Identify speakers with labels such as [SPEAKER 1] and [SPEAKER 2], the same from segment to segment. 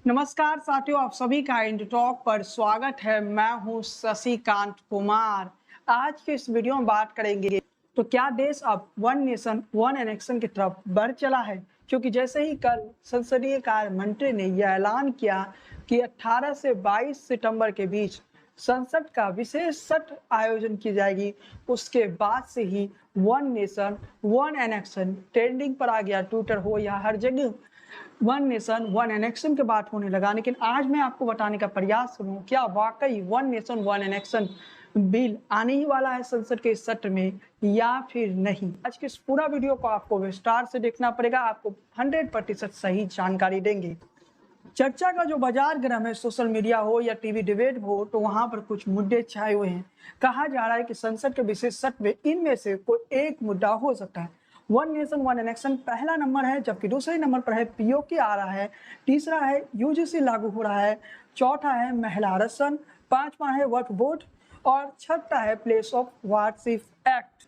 [SPEAKER 1] नमस्कार साथियों, आप सभी का इंड टॉक पर स्वागत है। मैं हूं शशिकांत कुमार। आज के इस वीडियो में बात करेंगे तो क्या देश अब वन नेशन वन इलेक्शन की तरफ बढ़ चला है। क्योंकि जैसे ही कल संसदीय कार्य मंत्री ने यह ऐलान किया कि 18 से 22 सितंबर के बीच संसद का विशेष सत्र आयोजन की जाएगी, उसके बाद से ही one nation one election trending पर आ गया। ट्विटर हो या हर जगह वन नेशन वन इलेक्शन की बात होने लगा। लेकिन आज मैं आपको बताने का प्रयास करूं क्या वाकई one nation one election bill आने ही वाला है संसद के इस सत्र में या फिर नहीं। आज के इस पूरा वीडियो को आपको विस्तार से देखना पड़ेगा, आपको 100% सही जानकारी देंगे। चर्चा का जो बाजार गर्म है, सोशल मीडिया हो या टीवी डिबेट हो, तो वहां पर कुछ मुद्दे छाए हुए हैं। कहा जा रहा है कि संसद के विशेष सत्र में इनमें से कोई एक मुद्दा हो सकता है। वन नेशन वन इलेक्शन पहला नंबर है, जबकि दूसरे नंबर पर है पीओके आ रहा है, तीसरा है यूजीसी लागू हो रहा है, चौथा है महिला आरक्षण, पांचवा है वक्फ बोर्ड और छठा है प्लेस ऑफ वर्शिप एक्ट।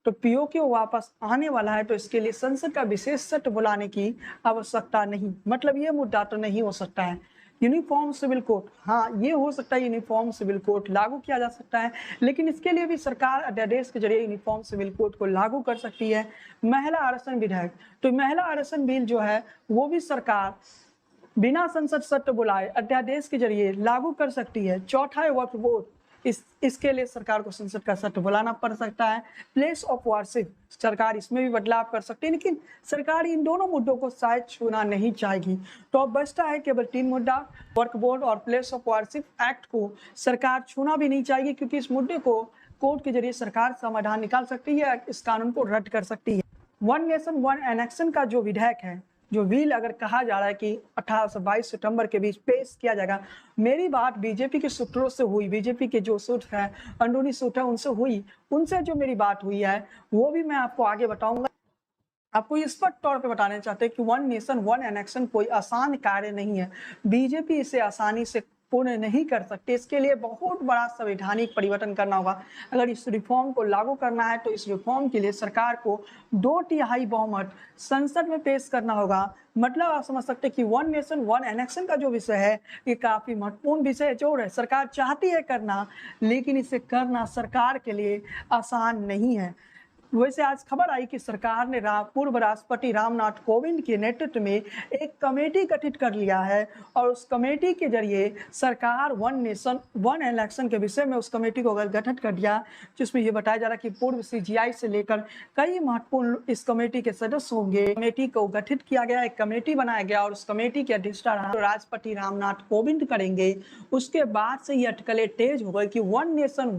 [SPEAKER 1] तो पीओके वापस आने वाला है, तो इसके लिए संसद का विशेष सत्र बुलाने की आवश्यकता नहीं। मतलब ये मुद्दा तो नहीं हो सकता है। यूनिफॉर्म सिविल कोड, हाँ ये हो सकता है, यूनिफॉर्म सिविल कोड लागू किया जा सकता है, लेकिन इसके लिए भी सरकार अध्यादेश के जरिए यूनिफॉर्म सिविल कोड को लागू कर सकती है। महिला आरक्षण विधेयक, तो महिला आरक्षण बिल जो है वो भी सरकार बिना संसद सत्र बुलाए अध्यादेश के जरिए लागू कर सकती है। चौथा है वक्फ बोर्ड, इसके लिए सरकार को संसद का सत्र बुलाना पड़ सकता है। प्लेस ऑफ वर्शिप, सरकार इसमें भी बदलाव कर सकती है, लेकिन सरकार इन दोनों मुद्दों को शायद छूना नहीं चाहेगी। तो अब बचता है केवल 3 मुद्दा, वक्फ बोर्ड और प्लेस ऑफ वर्शिप एक्ट को सरकार छूना भी नहीं चाहेगी, क्योंकि इस मुद्दे को कोर्ट के जरिए सरकार समाधान निकाल सकती है, इस कानून को रद्द कर सकती है। वन नेशन वन इलेक्शन का जो विधेयक है, जो बिल अगर कहा जा रहा है कि 18 से 22 सितंबर के बीच पेश किया जाएगा, मेरी बात बीजेपी के सूत्रों से हुई, बीजेपी के जो सूत्र है, अंदरूनी सूत्र है, उनसे हुई। उनसे जो मेरी बात हुई है वो भी मैं आपको आगे बताऊंगा। आपको स्पष्ट तौर पे बताना चाहते हैं कि वन नेशन वन इलेक्शन कोई आसान कार्य नहीं है। बीजेपी इसे आसानी से पूर्ण नहीं कर सकते। इसके लिए बहुत बड़ा संवैधानिक परिवर्तन करना होगा। अगर इस रिफॉर्म को लागू करना है तो इस रिफॉर्म के लिए सरकार को 2/3 बहुमत संसद में पेश करना होगा। मतलब आप समझ सकते हैं कि वन नेशन वन इलेक्शन का जो विषय है ये काफी महत्वपूर्ण विषय जोड़ है। सरकार चाहती है करना, लेकिन इसे करना सरकार के लिए आसान नहीं है। वैसे आज खबर आई कि सरकार ने पूर्व राष्ट्रपति रामनाथ कोविंद के नेतृत्व में एक कमेटी गठित कर लिया है, और उस कमेटी के जरिए सरकार वन नेशन वन इलेक्शन के विषय में उस कमेटी को गठित कर दिया, जिसमें यह बताया जा रहा है कि पूर्व सीजीआई से लेकर कई महत्वपूर्ण इस कमेटी के सदस्य होंगे। कमेटी को गठित किया गया, एक कमेटी बनाया गया, और उस कमेटी की अध्यक्षता राष्ट्रपति रामनाथ कोविंद करेंगे। उसके बाद से ये अटकलें तेज हो गई कि वन नेशन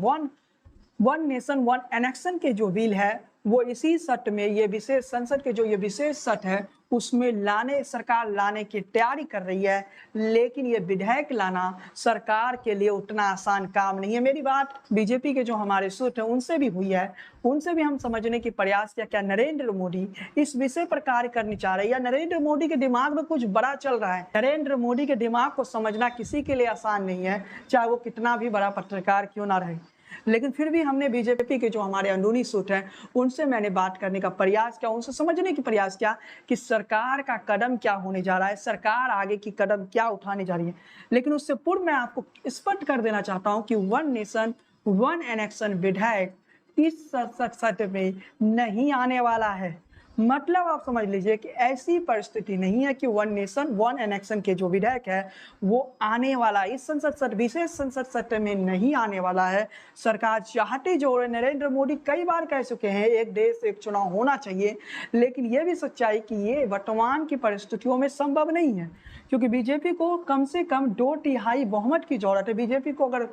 [SPEAKER 1] वन इलेक्शन के जो बिल है वो इसी सत्र में, ये विशेष संसद के जो ये विशेष सत्र है उसमें सरकार लाने की तैयारी कर रही है। लेकिन ये विधेयक लाना सरकार के लिए उतना आसान काम नहीं है। मेरी बात बीजेपी के जो हमारे सूत्र हैं उनसे भी हुई है, उनसे भी हम समझने की प्रयास किया क्या नरेंद्र मोदी इस विषय पर कार्य करनी चाह रहे हैं, या नरेंद्र मोदी के दिमाग में कुछ बड़ा चल रहा है। नरेंद्र मोदी के दिमाग को समझना किसी के लिए आसान नहीं है, चाहे वो कितना भी बड़ा पत्रकार क्यों ना रहे। लेकिन फिर भी हमने बीजेपी के जो हमारे अंदरूनी सूत्र हैं उनसे मैंने बात करने का प्रयास किया, उनसे समझने की प्रयास किया कि सरकार का कदम क्या होने जा रहा है, सरकार आगे की कदम क्या उठाने जा रही है। लेकिन उससे पूर्व मैं आपको स्पष्ट कर देना चाहता हूं कि वन नेशन वन इलेक्शन विधेयक इस सत्र में नहीं आने वाला है। मतलब आप समझ लीजिए कि ऐसी परिस्थिति नहीं है कि वन नेशन वन इलेक्शन के जो विधेयक है वो आने वाला इस संसद सत्र विशेष संसद सत्र में नहीं आने वाला है। सरकार चाहती जो है, नरेंद्र मोदी कई बार कह चुके हैं एक देश एक चुनाव होना चाहिए, लेकिन ये भी सच्चाई कि ये वर्तमान की परिस्थितियों में संभव नहीं है, क्योंकि बीजेपी को कम से कम 2/3 बहुमत की जरूरत है। बीजेपी को अगर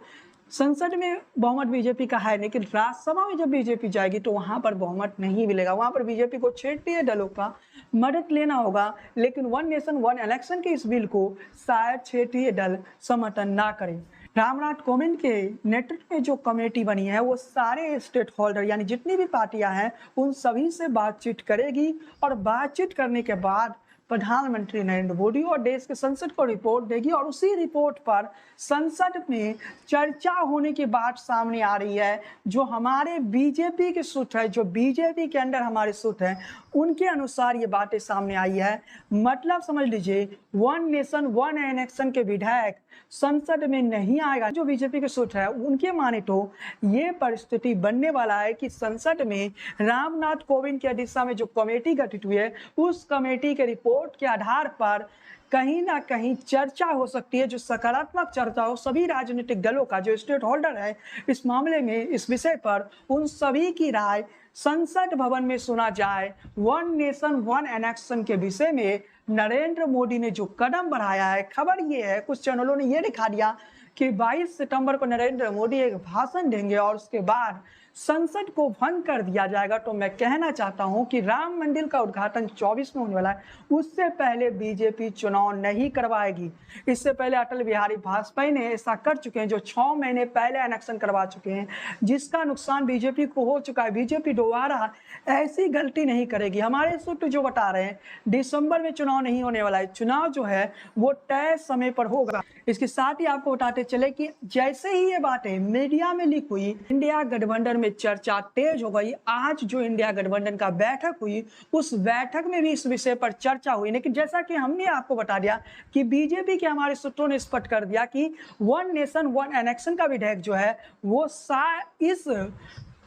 [SPEAKER 1] संसद में बहुमत बीजेपी का है, लेकिन राज्यसभा में जब बीजेपी जाएगी तो वहां पर बहुमत नहीं मिलेगा। वहां पर बीजेपी को क्षेत्रीय दलों का मदद लेना होगा। लेकिन वन नेशन वन इलेक्शन के इस बिल को शायद क्षेत्रीय दल समर्थन ना करें। रामनाथ कोविंद के नेतृत्व में जो कमेटी बनी है वो सारे स्टेट होल्डर यानी जितनी भी पार्टियां हैं उन सभी से बातचीत करेगी, और बातचीत करने के बाद प्रधानमंत्री नरेंद्र मोदी और देश के संसद को रिपोर्ट देगी, और उसी रिपोर्ट पर संसद में चर्चा होने की बात सामने आ रही है। जो हमारे बीजेपी के सूत्र है, जो बीजेपी के अंदर हमारे सूत्र हैं, उनके अनुसार ये बातें सामने आई है। मतलब समझ लीजिए, वन नेशन वन इलेक्शन के विधायक संसद में नहीं आएगा। जो बीजेपी के सूत्र है उनके माने तो ये परिस्थिति बनने वाला है कि संसद में रामनाथ कोविंद की अध्यक्षता में जो कमेटी गठित हुई है, उस कमेटी के रिपोर्ट के आधार पर कहीं ना कहीं चर्चा हो सकती है, जो सकारात्मक चर्चा हो सभी राजनीतिक दलों का, जो स्टेट होल्डर है इस मामले में, इस विषय पर, उन सभी की राय संसद भवन में सुना जाए। वन नेशन वन इलेक्शन के विषय में नरेंद्र मोदी ने जो कदम बढ़ाया है, खबर ये है, कुछ चैनलों ने ये दिखा दिया कि 22 सितंबर को नरेंद्र मोदी एक भाषण देंगे और उसके बाद संसद को भंग कर दिया जाएगा। तो मैं कहना चाहता हूं कि राम मंदिर का उद्घाटन 24 में होने वाला है, उससे पहले बीजेपी चुनाव नहीं करवाएगी। इससे पहले अटल बिहारी वाजपेयी ने ऐसा कर चुके हैं, जो 6 महीने पहले इलेक्शन करवा चुके हैं, जिसका नुकसान बीजेपी को हो चुका है। बीजेपी दोबारा ऐसी गलती नहीं करेगी। हमारे सूत्र जो बता रहे हैं, दिसंबर में चुनाव नहीं होने वाला है, चुनाव जो है वो तय समय पर होगा। इसके साथ ही आपको बताते चले कि जैसे ही ये बातें मीडिया में लीक हुई, इंडिया गठबंधन में चर्चा तेज हो गई। आज जो इंडिया गठबंधन का बैठक हुई, उस बैठक में भी इस विषय पर चर्चा हुई। लेकिन जैसा कि हमने आपको बता दिया कि बीजेपी के हमारे सूत्रों ने स्पष्ट कर दिया कि वन नेशन वन इलेक्शन का विधेयक जो है वो इस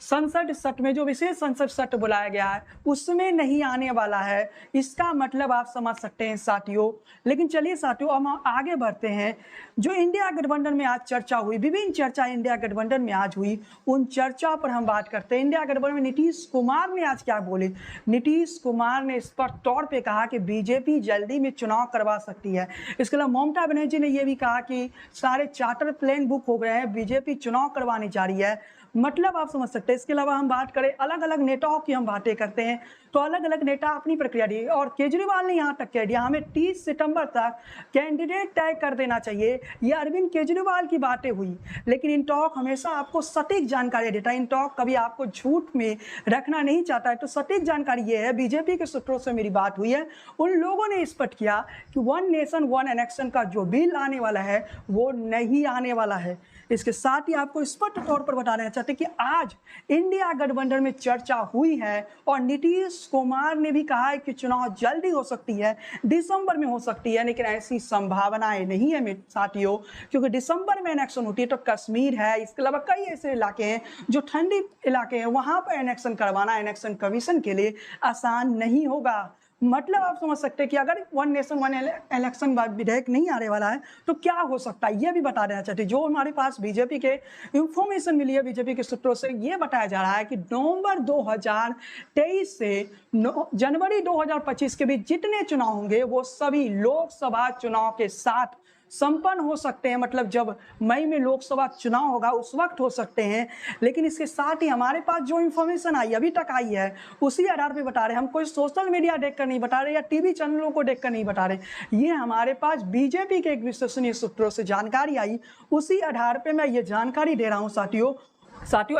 [SPEAKER 1] संसद सत्र में, जो विशेष संसद सत्र बुलाया गया है, उसमें नहीं आने वाला है। इसका मतलब आप समझ सकते हैं साथियों। लेकिन चलिए साथियों, हम आगे बढ़ते हैं। जो इंडिया गठबंधन में आज चर्चा हुई, विभिन्न चर्चा इंडिया गठबंधन में आज हुई, उन चर्चा पर हम बात करते हैं। इंडिया गठबंधन में नीतीश कुमार ने आज क्या बोले? नीतीश कुमार ने स्पष्ट तौर पर कहा कि बीजेपी जल्दी में चुनाव करवा सकती है। इसके अलावा ममता बनर्जी ने यह भी कहा कि सारे चार्टर प्लेन बुक हो गए हैं, बीजेपी चुनाव करवाने जा रही है। मतलब आप समझ सकते हैं। इसके अलावा हम बात करें, अलग अलग नेताओं की हम बातें करते हैं, तो अलग अलग नेता अपनी प्रक्रिया दी। और केजरीवाल ने यहाँ तक कह दिया हमें 30 सितंबर तक कैंडिडेट तय कर देना चाहिए। ये अरविंद केजरीवाल की बातें हुई। लेकिन इन टॉक हमेशा आपको सटीक जानकारी देता है। इन टॉक कभी आपको झूठ में रखना नहीं चाहता है। तो सटीक जानकारी ये है, बीजेपी के सूत्रों से मेरी बात हुई है, उन लोगों ने स्पष्ट किया कि वन नेशन वन इलेक्शन का जो बिल आने वाला है वो नहीं आने वाला है। इसके साथ ही आपको स्पष्ट तौर पर बताना चाहते कि आज इंडिया गठबंधन में चर्चा हुई है और नीतीश कुमार ने भी कहा है कि चुनाव जल्दी हो सकती है, दिसंबर में हो सकती है। लेकिन ऐसी संभावनाएं नहीं है मेरे साथियों, क्योंकि दिसंबर में इलेक्शन होती है तो कश्मीर है, इसके अलावा कई ऐसे इलाके हैं जो ठंडी इलाके हैं, वहां पर इलेक्शन करवाना इलेक्शन कमीशन के लिए आसान नहीं होगा। मतलब आप समझ सकते हैं कि अगर वन नेशन वन इलेक्शन विधेयक नहीं आने वाला है तो क्या हो सकता है, ये भी बता देना चाहते हैं। जो हमारे पास बीजेपी के इंफॉर्मेशन मिली है, बीजेपी के सूत्रों से ये बताया जा रहा है कि नवंबर 2023 से जनवरी 2025 के बीच जितने चुनाव होंगे वो सभी लोकसभा चुनाव के साथ संपन्न हो सकते हैं। मतलब जब मई में लोकसभा चुनाव होगा उस वक्त हो सकते हैं। लेकिन इसके साथ ही हमारे पास जो इन्फॉर्मेशन आई, अभी तक आई है, उसी आधार पे बता रहे हैं। हम कोई सोशल मीडिया देखकर नहीं बता रहे या टीवी चैनलों को देखकर नहीं बता रहे। ये हमारे पास बीजेपी के एक विश्वसनीय सूत्रों से जानकारी आई, उसी आधार पर मैं ये जानकारी दे रहा हूँ साथियों।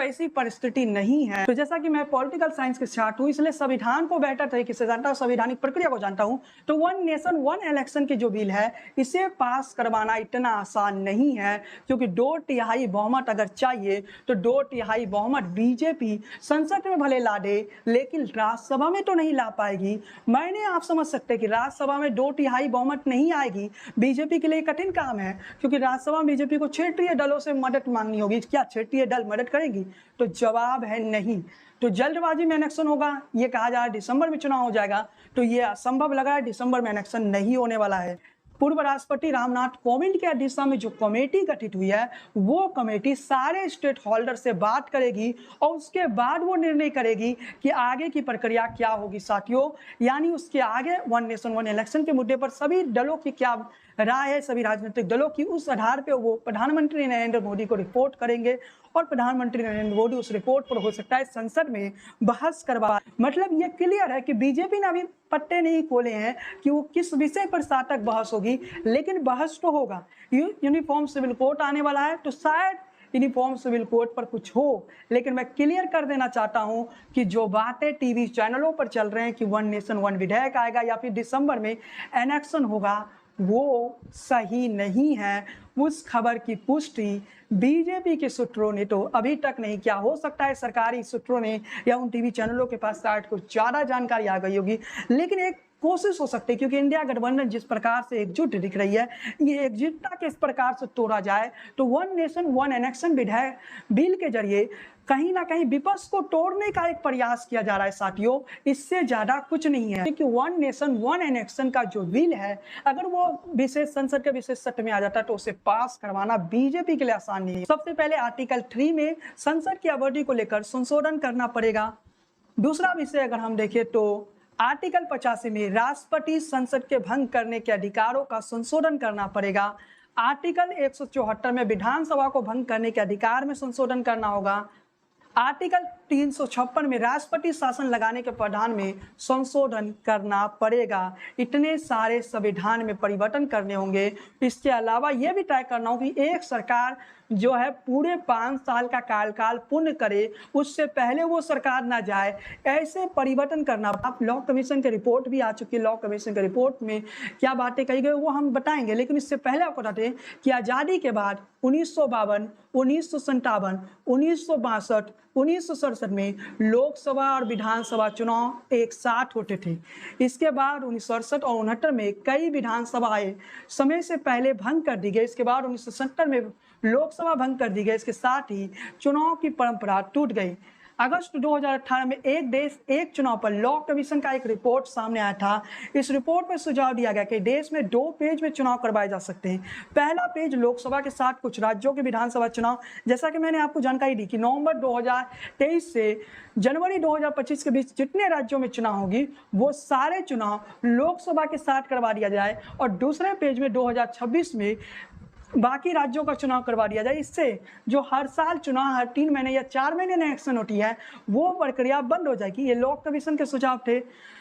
[SPEAKER 1] ऐसी परिस्थिति नहीं है। तो जैसा कि मैं पॉलिटिकल साइंस के छात्र हूँ, इसलिए संविधान को बेहतर तरीके से जानता हूँ, संवैधानिक प्रक्रिया को जानता हूँ। तो वन नेशन वन इलेक्शन की जो बिल है, इसे पास करवाना इतना आसान नहीं है, क्योंकि 2/3 बहुमत अगर चाहिए तो 2/3 बहुमत बीजेपी संसद में भले ला दे, लेकिन राज्यसभा में तो नहीं ला पाएगी। मैंने आप समझ सकते हैं कि राज्यसभा में 2/3 बहुमत नहीं आएगी, बीजेपी के लिए कठिन काम है, क्योंकि राज्यसभा में बीजेपी को क्षेत्रीय दलों से मदद मांगनी होगी। क्या क्षेत्रीय दल मदद करेगी? तो जवाब है नहीं। तो जल्दबाजी में इलेक्शन होगा, ये कहा जा रहा है दिसंबर में चुनाव हो जाएगा, तो ये असंभव लग रहा है। दिसंबर में इलेक्शन नहीं होने वाला है। पूर्व राष्ट्रपति रामनाथ कोविंद के अध्यक्षता में जो कमेटी गठित हुई है, वो कमेटी सारे स्टेट होल्डर से बात करेगी और उसके बाद वो निर्णय करेगी कि आगे की प्रक्रिया क्या होगी साथियों। यानी उसके आगे वन नेशन वन इलेक्शन के मुद्दे पर सभी दलों की क्या राय है, सभी राजनीतिक दलों की, उस आधार पे वो प्रधानमंत्री नरेंद्र मोदी को रिपोर्ट करेंगे और प्रधानमंत्री नरेंद्र मोदी उस रिपोर्ट पर हो सकता है संसद में बहस करवा। मतलब ये क्लियर है कि बीजेपी ने अभी पट्टे नहीं खोले हैं कि वो किस विषय पर सातक बहस होगी, लेकिन बहस तो होगा। यूनिफॉर्म सिविल कोड आने वाला है, तो शायद यूनिफॉर्म सिविल कोड पर कुछ हो। लेकिन मैं क्लियर कर देना चाहता हूं कि जो बातें टीवी चैनलों पर चल रहे हैं कि वन नेशन वन विधेयक आएगा या फिर दिसंबर में इलेक्शन होगा, वो सही नहीं है। उस खबर की पुष्टि बीजेपी के सूत्रों ने तो अभी तक नहीं किया। हो सकता है सरकारी सूत्रों ने या उन टीवी चैनलों के पास शायद कुछ ज्यादा जानकारी आ गई होगी, लेकिन एक कोशिश हो सकती है, क्योंकि इंडिया गठबंधन जिस प्रकार से एकजुट दिख रही है, ये एकजुटता के इस प्रकार से तोड़ा जाए तो वन नेशन वन इलेक्शन विधेयक बिल के जरिए कहीं ना कहीं विपक्ष को तोड़ने का एक प्रयास किया जा रहा है साथियों। इससे ज्यादा कुछ नहीं है, क्योंकि वन नेशन वन इलेक्शन का जो बिल है, अगर वो विशेष संसद के विशेष सत्र में आ जाता है तो उसे पास करवाना बीजेपी के लिए आसान नहीं है। सबसे पहले आर्टिकल 3 में संसद की अवधि को लेकर संशोधन करना पड़ेगा। दूसरा विषय अगर हम देखें तो आर्टिकल 85 में राष्ट्रपति संसद के भंग करने के अधिकारों का संशोधन करना पड़ेगा। आर्टिकल 174 में विधानसभा को भंग करने के अधिकार में संशोधन करना होगा। आर्टिकल 356 में राष्ट्रपति शासन लगाने के प्रावधान में संशोधन करना पड़ेगा। इतने सारे संविधान में परिवर्तन करने होंगे। इसके अलावा यह भी तय करना होगा कि एक सरकार जो है पूरे 5 साल का कार्यकाल पूर्ण करे, उससे पहले वो सरकार ना जाए, ऐसे परिवर्तन करना। आप लॉ कमीशन की रिपोर्ट भी आ चुकी है। लॉ कमीशन की रिपोर्ट में क्या बातें कही गई वो हम बताएंगे, लेकिन इससे पहले आपको बताते हैं कि आज़ादी के बाद 1952, 1957, 1962, 1967 में लोकसभा और विधानसभा चुनाव एक साथ होते थे। इसके बाद 1968 और 1969 में कई विधानसभाएं समय से पहले भंग कर दी गई। इसके बाद 1970 में लोकसभा भंग कर दी गई। इसके साथ ही चुनाव की परंपरा टूट गई। अगस्त 2018 में एक देश एक चुनाव पर लॉ कमीशन का एक रिपोर्ट सामने आया था। इस रिपोर्ट में सुझाव दिया गया कि देश में 2 पेज में चुनाव करवाए जा सकते हैं। पहला पेज लोकसभा के साथ कुछ राज्यों के विधानसभा चुनाव, जैसा कि मैंने आपको जानकारी दी कि नवंबर 2023 से जनवरी 2025 के बीच जितने राज्यों में चुनाव होगी वो सारे चुनाव लोकसभा के साथ करवा दिया जाए, और दूसरे पेज में 2026 में बाकी राज्यों का चुनाव करवा दिया जाए। इससे जो हर साल चुनाव हर 3 महीने या 4 महीने में इलेक्शन होती है वो प्रक्रिया बंद हो जाएगी। ये लॉ कमीशन के सुझाव थे।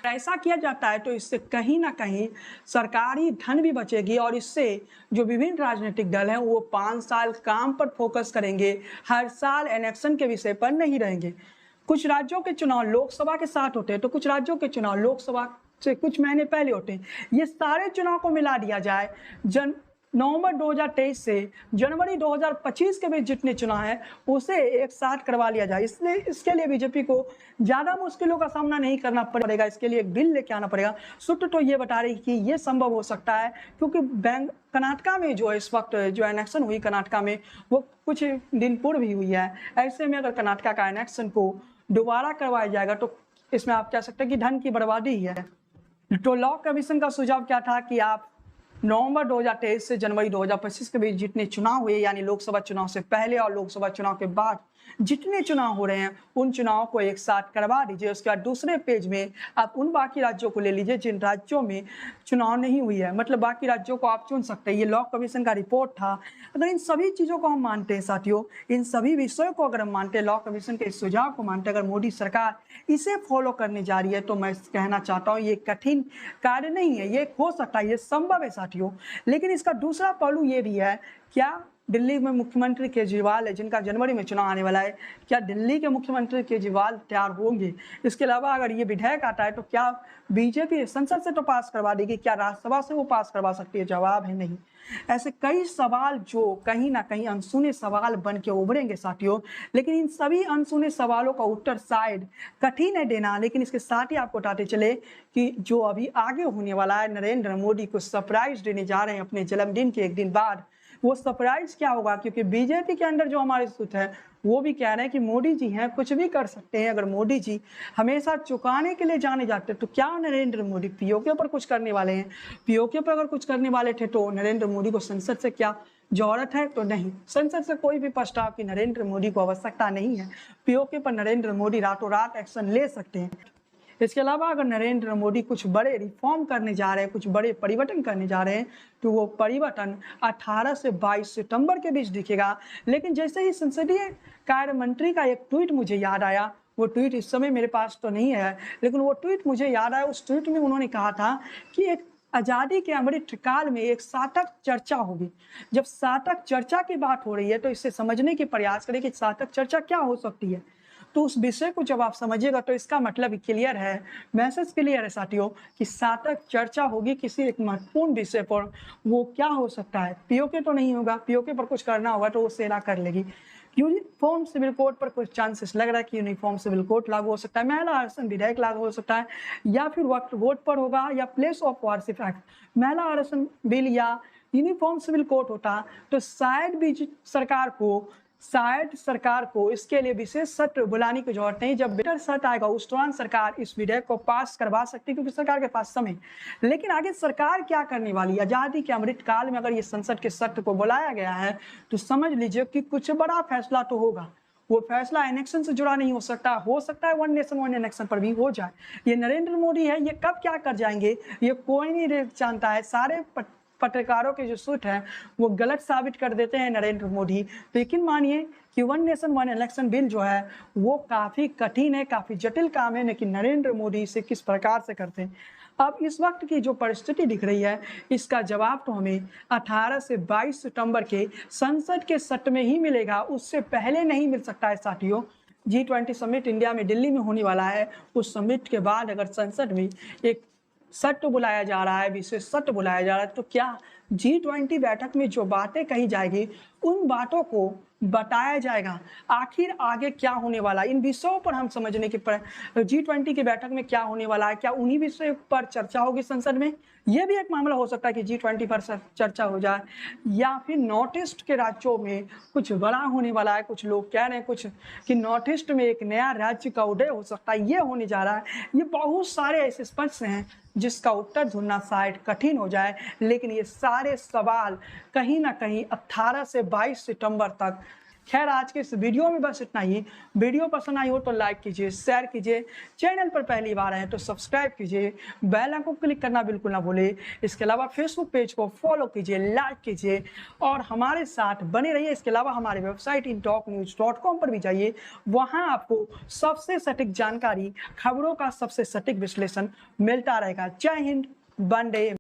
[SPEAKER 1] ऐसा किया जाता है तो इससे कहीं ना कहीं सरकारी धन भी बचेगी, और इससे जो विभिन्न राजनीतिक दल हैं वो 5 साल काम पर फोकस करेंगे, हर साल इलेक्शन के विषय पर नहीं रहेंगे। कुछ राज्यों के चुनाव लोकसभा के साथ होते हैं तो कुछ राज्यों के चुनाव लोकसभा से कुछ महीने पहले होते हैं। ये सारे चुनाव को मिला दिया जाए, नवंबर 2023 से जनवरी 2025 के बीच जितने चुनाव हैं उसे एक साथ करवा लिया जाए। इसलिए इसके लिए बीजेपी को ज़्यादा मुश्किलों का सामना नहीं करना पड़ेगा। इसके लिए एक बिल लेके आना पड़ेगा। सूत्र तो ये बता रही कि ये संभव हो सकता है, क्योंकि कर्नाटका में जो इस वक्त जो इलेक्शन हुई कर्नाटका में वो कुछ दिन पूर्व ही हुई है। ऐसे में अगर कर्नाटका का इलेक्शन को दोबारा करवाया जाएगा तो इसमें आप कह सकते हैं कि धन की बर्बादी ही है। तो लॉ कमीशन का सुझाव क्या था कि आप नवंबर 2023 से जनवरी 2025 के बीच जितने चुनाव हुए, यानी लोकसभा चुनाव से पहले और लोकसभा चुनाव के बाद जितने चुनाव हो रहे हैं उन चुनाव को एक साथ करवा दीजिए। उसके बाद दूसरे पेज में आप उन बाकी राज्यों को ले लीजिए जिन राज्यों में चुनाव नहीं हुई है, मतलब बाकी राज्यों को आप चुन सकते हैं। ये लॉ कमीशन का रिपोर्ट था। अगर इन सभी चीज़ों को हम मानते हैं साथियों, इन सभी विषयों को अगर हम मानते हैं, लॉ कमीशन के इस सुझाव को मानते हैं, अगर मोदी सरकार इसे फॉलो करने जा रही है तो मैं कहना चाहता हूँ ये कठिन कार्य नहीं है, ये हो सकता है, ये संभव है साथियों। लेकिन इसका दूसरा पहलू ये भी है, क्या दिल्ली में मुख्यमंत्री केजरीवाल है जिनका जनवरी में चुनाव आने वाला है, क्या दिल्ली के मुख्यमंत्री केजरीवाल तैयार होंगे? इसके अलावा अगर ये विधेयक आता है तो क्या बीजेपी संसद से तो पास करवा देगी, क्या राज्यसभा से वो पास करवा सकती है? जवाब है नहीं। ऐसे कई सवाल जो कहीं ना कहीं अनसुने सवाल बन के उभरेंगे साथियों, लेकिन इन सभी अनसुने सवालों का उत्तर शायद कठिन है देना। लेकिन इसके साथ ही आपको बताते चले कि जो अभी आगे होने वाला है, नरेंद्र मोदी को सरप्राइज देने जा रहे हैं अपने जन्मदिन के एक दिन बाद। वो सरप्राइज क्या होगा, क्योंकि बीजेपी के अंदर जो हमारे सूत्र है वो भी कह रहे हैं कि मोदी जी हैं, कुछ भी कर सकते हैं। अगर मोदी जी हमेशा चुकाने के लिए जाने जाते हैं तो क्या नरेंद्र मोदी पीओके पर कुछ करने वाले हैं? पीओके पर अगर कुछ करने वाले थे तो नरेंद्र मोदी को संसद से क्या जरूरत है? तो नहीं, संसद से कोई भी प्रस्ताव की नरेंद्र मोदी को आवश्यकता नहीं है। पीओके पर नरेंद्र मोदी रातों रात एक्शन ले सकते हैं। इसके अलावा अगर नरेंद्र मोदी कुछ बड़े रिफॉर्म करने जा रहे हैं, कुछ बड़े परिवर्तन करने जा रहे हैं, तो वो परिवर्तन 18 से 22 सितंबर के बीच दिखेगा। लेकिन जैसे ही संसदीय कार्य मंत्री का एक ट्वीट मुझे याद आया, वो ट्वीट इस समय मेरे पास तो नहीं है, लेकिन वो ट्वीट मुझे याद आया। उस ट्वीट में उन्होंने कहा था कि एक आज़ादी के अमृत काल में एक सार्थक चर्चा होगी। जब सार्थक चर्चा की बात हो रही है तो इससे समझने के प्रयास करें कि सार्थक चर्चा क्या हो सकती है। तो उस विषय को जब आप समझिएगा तो इसका मतलब क्लियर है, मैसेज क्लियर है साथियों कि सार्थक चर्चा होगी किसी एक महत्वपूर्ण विषय पर। वो क्या हो सकता है, पीओके तो नहीं होगा, पीओके पर कुछ करना होगा तो वो सेना कर लेगी। यूनिफॉर्म सिविल कोड पर कुछ चांसेस लग रहा है कि यूनिफॉर्म सिविल कोड लागू हो सकता है, महिला आरक्षण विधेयक लागू हो सकता है, या फिर वक्त वोट पर होगा, या प्लेस ऑफ वर्शिप एक्ट। महिला आरक्षण बिल या यूनिफॉर्म सिविल कोड होता तो शायद सरकार को इसके लिए विशेष सत्र बुलाने की जरूरत नहीं। जब बेटर सत्र आएगा उस दौरान सरकार इस विधेयक को पास करवा सकती है, क्योंकि सरकार के पास समय। लेकिन आगे सरकार क्या करने वाली है, आजादी के अमृत काल में अगर ये संसद के सत्र को बुलाया गया है तो समझ लीजिए कि कुछ बड़ा फैसला तो होगा। वो फैसला एनेक्शन से जुड़ा नहीं हो सकता है वन नेशन वन इलेक्शन पर भी हो जाए। ये नरेंद्र मोदी है, ये कब क्या कर जाएंगे ये कोई नहीं जानता है। सारे पत्रकारों के जो सूट हैं वो गलत साबित कर देते हैं नरेंद्र मोदी। लेकिन मानिए कि one nation one election bill जो है वो काफ़ी कठिन है, काफ़ी जटिल काम है, लेकिन नरेंद्र मोदी इसे किस प्रकार से करते हैं। अब इस वक्त की जो परिस्थिति दिख रही है इसका जवाब तो हमें 18 से 22 सितंबर के संसद के सत्र में ही मिलेगा, उससे पहले नहीं मिल सकता है साथियों। G20 समिट इंडिया में दिल्ली में होने वाला है, उस समिट के बाद अगर संसद में एक सत्र बुलाया जा रहा है, विशेष सत्र बुलाया जा रहा है, तो क्या G20 बैठक में जो बातें कही जाएगी उन बातों को बताया जाएगा। आखिर आगे क्या होने वाला है इन विषयों पर हम समझने के पर G20 की बैठक में क्या होने वाला है, क्या उन्हीं विषयों पर चर्चा होगी संसद में। यह भी एक मामला हो सकता है कि G20 पर चर्चा हो जाए, या फिर नॉर्थ ईस्ट के राज्यों में कुछ बड़ा होने वाला है। कुछ लोग कह रहे हैं कुछ कि नॉर्थ ईस्ट में एक नया राज्य का उदय हो सकता है, ये होने जा रहा है। ये बहुत सारे ऐसे प्रश्न हैं जिसका उत्तर ढूंढना शायद कठिन हो जाए, लेकिन ये सारे सवाल कहीं ना कहीं 18 से 22 सितंबर तक। खैर आज के इस वीडियो में बस इतना ही। वीडियो पसंद आई हो तो लाइक कीजिए, शेयर कीजिए, चैनल पर पहली बार आए तो सब्सक्राइब कीजिए, बेल आइकन को क्लिक करना बिल्कुल ना भूलिए। इसके अलावा फेसबुक पेज को फॉलो कीजिए, लाइक कीजिए और हमारे साथ बने रहिए। इसके अलावा हमारी वेबसाइट intopnews.com पर भी जाइए, वहाँ आपको सबसे सटीक जानकारी, खबरों का सबसे सटीक विश्लेषण मिलता रहेगा। जय हिंद, वंदे